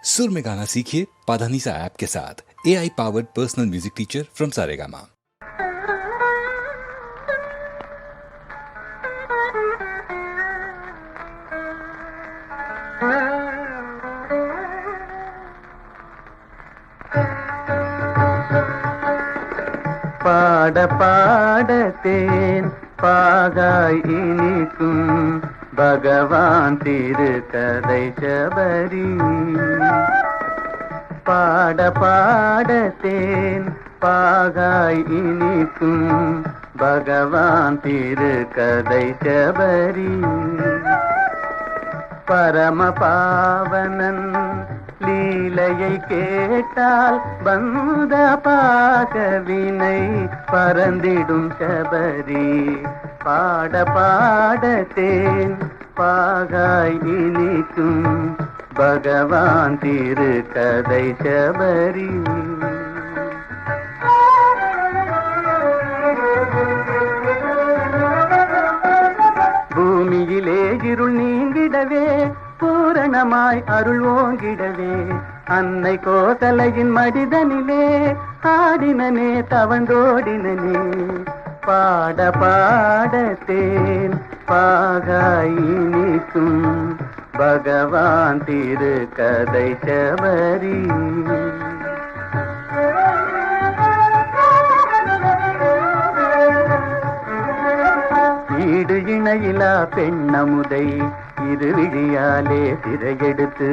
सुर में गाना सीखिए पाधानीसा ऐप के साथ। AI powered personal music teacher from Saregama. பாட பாடத்தேன் பாகாய் இனிக்கும் பகவான் திருக்கதை சபரி. பாட பாடத்தேன் பாகாய் இனிக்கும் பகவான் திருக்கதை சபரி. பரம பாவனன் லீலையை கேட்டால் பந்த பாகவினை பறந்திடும் சபரி. பாட பாடத்தேன் பாகாய் இனிக்கும் பகவான் திருக்கதை சபரி. பூமியிலே இருள் நீங்கிடவே பூரணமாய் அருள் ஓங்கிடவே அன்னை கோசலையின் மடிதனிலே ஆடினனே தவண்டோடினனே. பாட பாடத்தேன் பாகாய் இனிக்கும் பகவான் திருக்கதை சபரி. ஈடு இணையிலா பெண்ணமுதை இருவிழியாலே சிறையெடுத்து.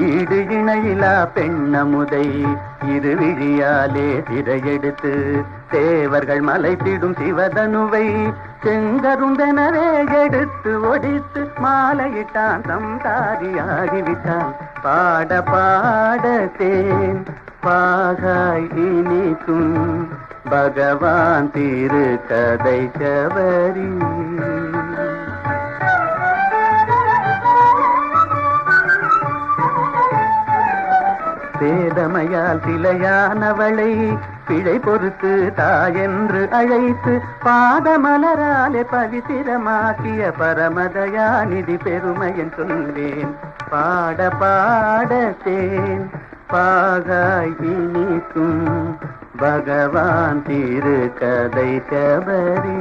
ஈடு இணையிலா பெண்ணமுதை இருவிழியாலே சிறையெடுத்து தேவர்கள் மலைத்திடும் சிவதனுவை செங்கருந்தனவே எடுத்து ஒடித்து மாலையிட்டான் சம்சாரியாகிவிட்டான். பாட பாடத்தேன் பாகாய் இனிக்கும் பகவான் திருக்கதை சபரி. வேதமையால் சிலையானவளை பிழை பொறுத்து தாயென்று அழைத்து பாதமலராலே பவித்திரமாக்கிய பரமதயாநிதி பெருமையன் சொல்வேன். பாட பாடத்தேன் பாகாய் இனிக்கும் பகவான் திருக்கதை சபரி.